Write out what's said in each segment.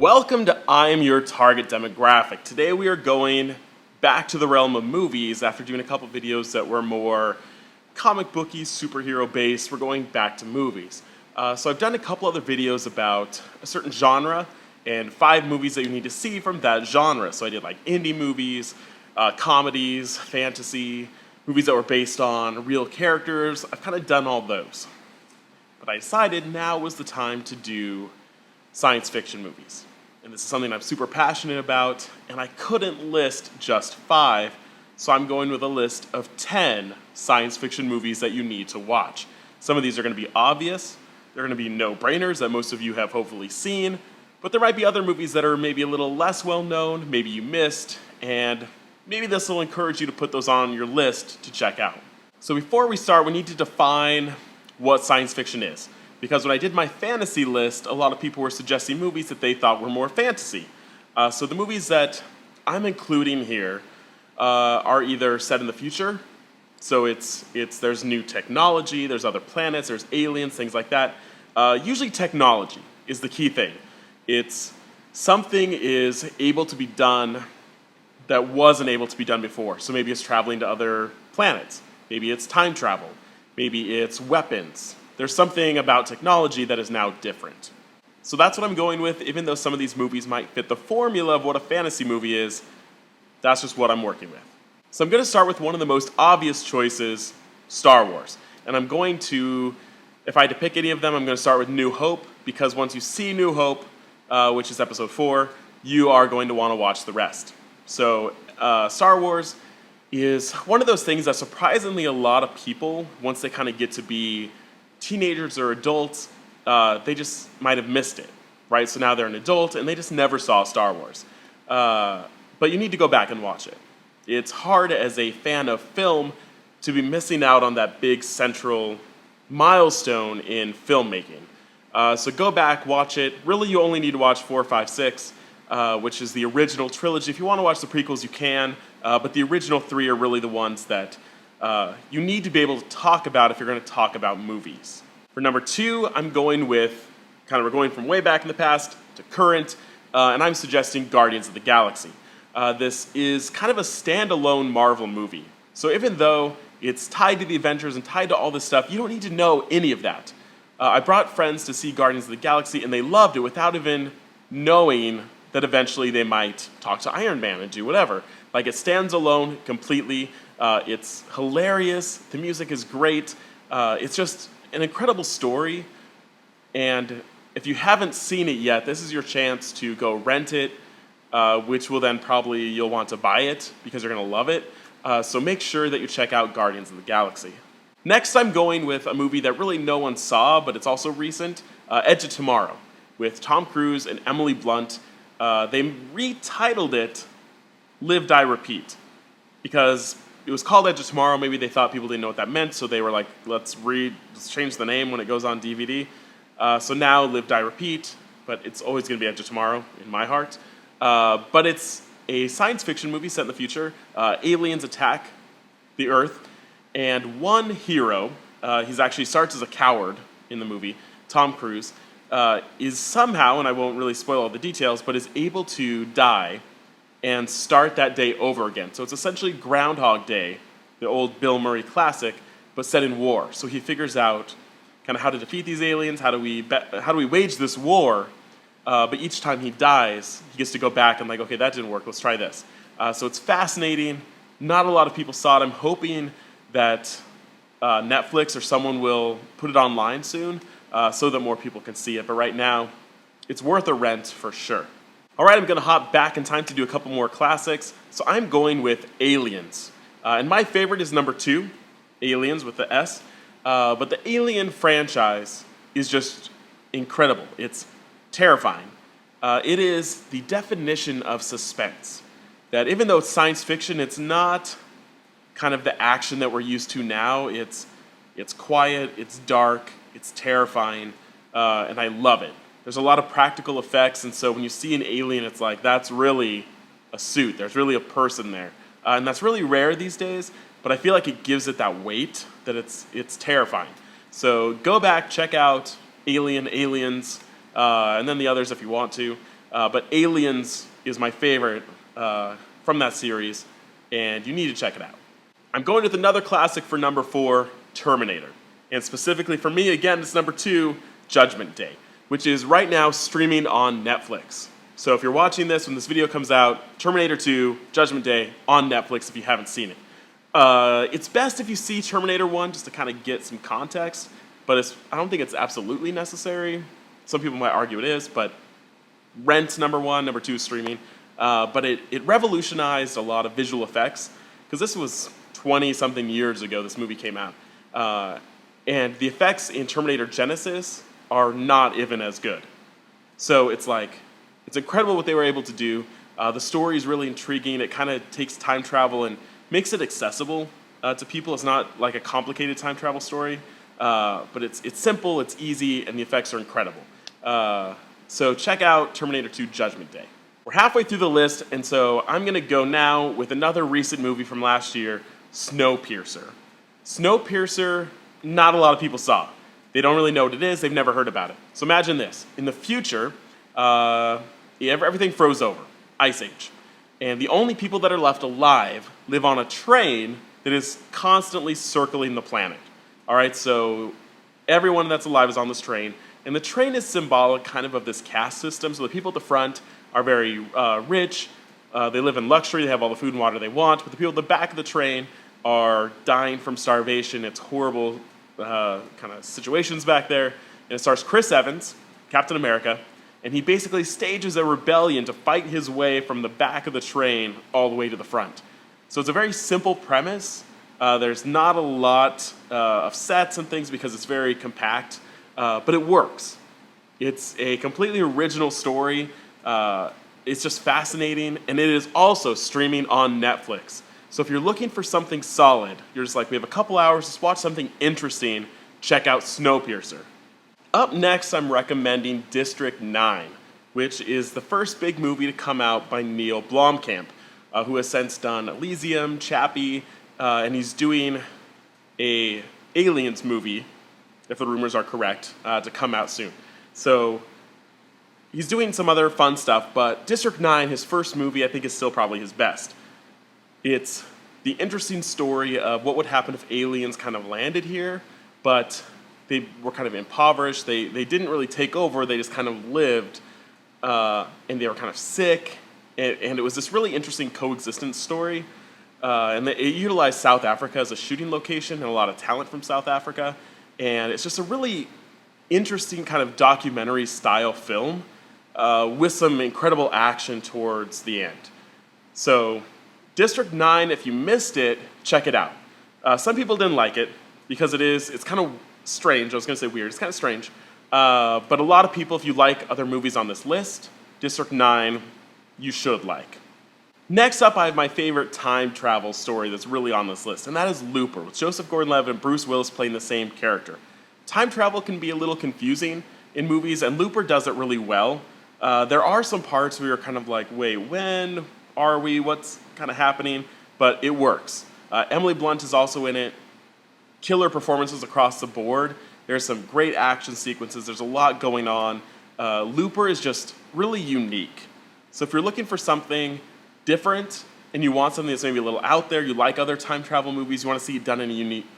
Welcome to I Am Your Target Demographic. Today we are going back to the realm of movies after doing a couple videos that were more comic booky, superhero based. We're going back to movies. So I've done a couple other videos about a certain genre and 5 movies that you need to see from that genre. So I did like indie movies, comedies, fantasy, movies that were based on real characters. I've kind of done all those. But I decided now was the time to do science fiction movies. And this is something I'm super passionate about, and I couldn't list just 5, so I'm going with a list of 10 science fiction movies that you need to watch. Some of these are going to be obvious, they're going to be no-brainers that most of you have hopefully seen, but there might be other movies that are maybe a little less well-known, maybe you missed, and maybe this will encourage you to put those on your list to check out. So before we start, we need to define what science fiction is. Because when I did my fantasy list, a lot of people were suggesting movies that they thought were more fantasy. So the movies that I'm including here are either set in the future, so there's new technology, there's other planets, there's aliens, things like that. Usually technology is the key thing. It's something is able to be done that wasn't able to be done before. So maybe it's traveling to other planets, maybe it's time travel, maybe it's weapons. There's something about technology that is now different. So that's what I'm going with, even though some of these movies might fit the formula of what a fantasy movie is, that's just what I'm working with. So I'm going to start with one of the most obvious choices, Star Wars. And I'm going to, if I had to pick any of them, I'm going to start with New Hope, because once you see New Hope, which is episode 4, you are going to want to watch the rest. So Star Wars is one of those things that surprisingly a lot of people, once they kind of get to be teenagers or adults, they just might have missed it, right? So now they're an adult and they just never saw Star Wars. But you need to go back and watch it. It's hard as a fan of film to be missing out on that big central milestone in filmmaking. So go back, watch it. Really, you only need to watch 4, 5, 6, which is the original trilogy. If you want to watch the prequels, you can, but the original 3 are really the ones that you need to be able to talk about if you're going to talk about movies. For number 2, I'm going with, we're going from way back in the past to current, and I'm suggesting Guardians of the Galaxy. This is kind of a standalone Marvel movie. So even though it's tied to the Avengers and tied to all this stuff, you don't need to know any of that. I brought friends to see Guardians of the Galaxy, and they loved it without even knowing that eventually they might talk to Iron Man and do whatever. Like, it stands alone completely. It's hilarious. The music is great. It's just an incredible story. And if you haven't seen it yet, this is your chance to go rent it, which will then probably you'll want to buy it because you're going to love it. So make sure that you check out Guardians of the Galaxy. Next, I'm going with a movie that really no one saw, but it's also recent, Edge of Tomorrow, with Tom Cruise and Emily Blunt. They retitled it Live, Die, Repeat, because it was called Edge of Tomorrow. Maybe they thought people didn't know what that meant, so they were like, let's change the name when it goes on DVD. So now Live, Die, Repeat, but it's always going to be Edge of Tomorrow in my heart. But it's a science fiction movie set in the future. Aliens attack the Earth, and one hero, he actually starts as a coward in the movie, Tom Cruise, is somehow, and I won't really spoil all the details, but is able to die and start that day over again. So it's essentially Groundhog Day, the old Bill Murray classic, but set in war. So he figures out kind of how to defeat these aliens, how do we wage this war, but each time he dies, he gets to go back and okay, that didn't work, let's try this. So it's fascinating. Not a lot of people saw it. I'm hoping that Netflix or someone will put it online soon so that more people can see it. But right now, it's worth a rent for sure. All right, I'm going to hop back in time to do a couple more classics. So I'm going with Aliens. And my favorite is number 2, Aliens with the S. But the Alien franchise is just incredible. It's terrifying. It is the definition of suspense. That even though it's science fiction, it's not kind of the action that we're used to now. It's quiet, it's dark, it's terrifying, and I love it. There's a lot of practical effects, and so when you see an alien, it's like, that's really a suit. There's really a person there. And that's really rare these days, but I feel like it gives it that weight that it's terrifying. So go back, check out Aliens, and then the others if you want to. But Aliens is my favorite from that series, and you need to check it out. I'm going with another classic for number 4, Terminator. And specifically for me, again, it's number 2, Judgment Day, which is right now streaming on Netflix. So if you're watching this when this video comes out, Terminator 2, Judgment Day on Netflix if you haven't seen it. It's best if you see Terminator 1 just to kind of get some context, but I don't think it's absolutely necessary. Some people might argue it is, but rent number 1, number 2 streaming. But it revolutionized a lot of visual effects, because this was 20-something years ago this movie came out. And the effects in Terminator Genesis are not even as good. So it's incredible what they were able to do. The story is really intriguing. It kind of takes time travel and makes it accessible to people. It's not like a complicated time travel story, but it's simple, it's easy, and the effects are incredible. So check out Terminator 2 Judgment Day. We're halfway through the list, and so I'm going to go now with another recent movie from last year, Snowpiercer. Snowpiercer, not a lot of people saw. They don't really know what it is. They've never heard about it. So imagine this. In the future, everything froze over, Ice Age. And the only people that are left alive live on a train that is constantly circling the planet. All right, so everyone that's alive is on this train. And the train is symbolic kind of this caste system. So the people at the front are very rich. They live in luxury. They have all the food and water they want. But the people at the back of the train are dying from starvation. It's horrible kind of situations back there. And it stars Chris Evans, Captain America. And he basically stages a rebellion to fight his way from the back of the train all the way to the front. So it's a very simple premise. There's not a lot of sets and things because it's very compact, but it works. It's a completely original story. It's just fascinating, and it is also streaming on Netflix. So if you're looking for something solid, you're just like, we have a couple hours, let's watch something interesting, check out Snowpiercer. Up next, I'm recommending District 9, which is the first big movie to come out by Neil Blomkamp, who has since done Elysium, Chappie, and he's doing a Aliens movie, if the rumors are correct, to come out soon. So he's doing some other fun stuff, but District 9, his first movie, I think is still probably his best. It's the interesting story of what would happen if aliens kind of landed here, but they were kind of impoverished. They didn't really take over. They just kind of lived, and they were kind of sick. And it was this really interesting coexistence story. And it utilized South Africa as a shooting location and a lot of talent from South Africa. And it's just a really interesting kind of documentary-style film with some incredible action towards the end. So District 9, if you missed it, check it out. Some people didn't like it because it's kind of strange. I was going to say weird. It's kind of strange. But a lot of people, if you like other movies on this list, District 9, you should like. Next up, I have my favorite time travel story that's really on this list, and that is Looper, with Joseph Gordon-Levitt and Bruce Willis playing the same character. Time travel can be a little confusing in movies, and Looper does it really well. There are some parts where you're kind of like, wait, when are we? What's kind of happening? But it works. Emily Blunt is also in it. Killer performances across the board. There's some great action sequences. There's a lot going on. Looper is just really unique. So if you're looking for something different and you want something that's maybe a little out there, you like other time travel movies, you want to see it done in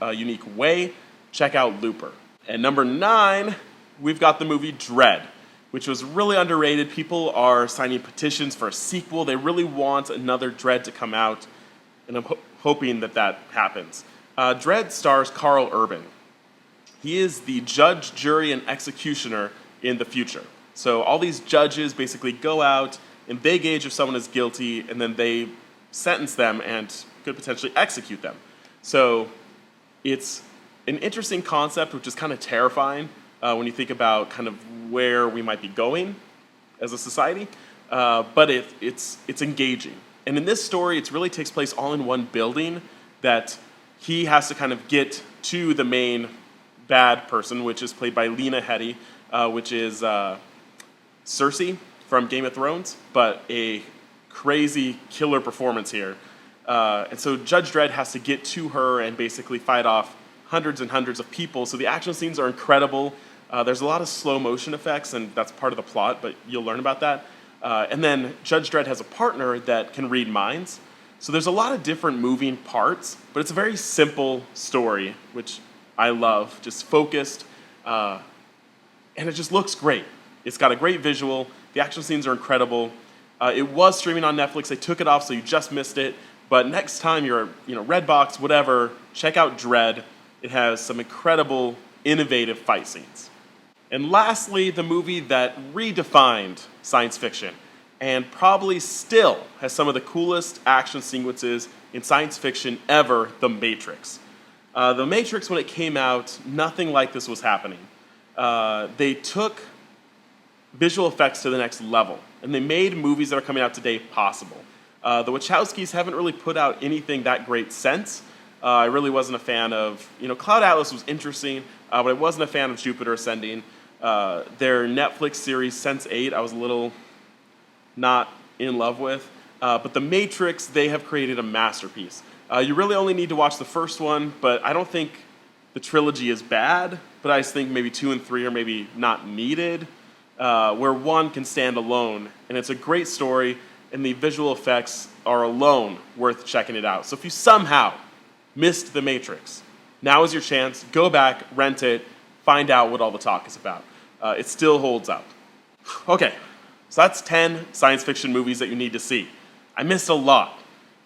a unique way, check out Looper. And number 9, we've got the movie Dredd, which was really underrated. People are signing petitions for a sequel. They really want another Dredd to come out, and I'm hoping that happens. Dredd stars Carl Urban. He is the judge, jury, and executioner in the future. So all these judges basically go out and they gauge if someone is guilty, and then they sentence them and could potentially execute them. So it's an interesting concept, which is kind of terrifying when you think about kind of where we might be going as a society, but it's engaging. And in this story, it really takes place all in one building that he has to kind of get to the main bad person, which is played by Lena Headey, which is Cersei from Game of Thrones, but a crazy killer performance here. And so Judge Dredd has to get to her and basically fight off hundreds and hundreds of people. So the action scenes are incredible. There's a lot of slow motion effects, and that's part of the plot, but you'll learn about that. And then Judge Dredd has a partner that can read minds. So there's a lot of different moving parts, but it's a very simple story, which I love, just focused, and it just looks great. It's got a great visual. The action scenes are incredible. It was streaming on Netflix. They took it off, so you just missed it. But next time you're, Redbox, whatever, check out Dredd. It has some incredible, innovative fight scenes. And lastly, the movie that redefined science fiction and probably still has some of the coolest action sequences in science fiction ever, The Matrix. The Matrix, when it came out, nothing like this was happening. They took visual effects to the next level, and they made movies that are coming out today possible. The Wachowskis haven't really put out anything that great since. I really wasn't a fan of, Cloud Atlas was interesting, but I wasn't a fan of Jupiter Ascending. Their Netflix series, Sense8, I was a little not in love with. But The Matrix, they have created a masterpiece. You really only need to watch the first one, but I don't think the trilogy is bad, but I just think maybe 2 and 3 are maybe not needed, where 1 can stand alone. And it's a great story, and the visual effects are alone worth checking it out. So if you somehow missed The Matrix, now is your chance. Go back, rent it, find out what all the talk is about. It still holds up. Okay, so that's 10 science fiction movies that you need to see. I missed a lot.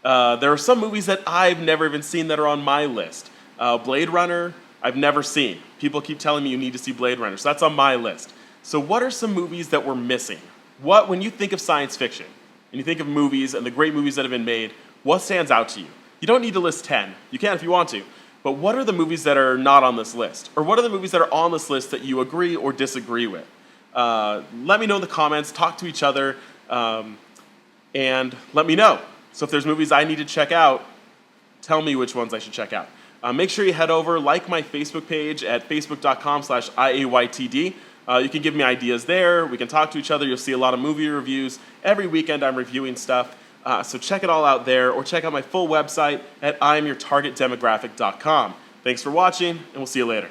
There are some movies that I've never even seen that are on my list. Blade Runner, I've never seen. People keep telling me you need to see Blade Runner, so that's on my list. So what are some movies that we're missing? When you think of science fiction, and you think of movies and the great movies that have been made, what stands out to you? You don't need to list 10. You can if you want to. But what are the movies that are not on this list? Or what are the movies that are on this list that you agree or disagree with? Let me know in the comments, talk to each other, and let me know. So if there's movies I need to check out, tell me which ones I should check out. Make sure you head over, like my Facebook page at facebook.com/IAYTD. You can give me ideas there. We can talk to each other. You'll see a lot of movie reviews. Every weekend I'm reviewing stuff. So check it all out there, or check out my full website at imyourtargetdemographic.com. Thanks for watching, and we'll see you later.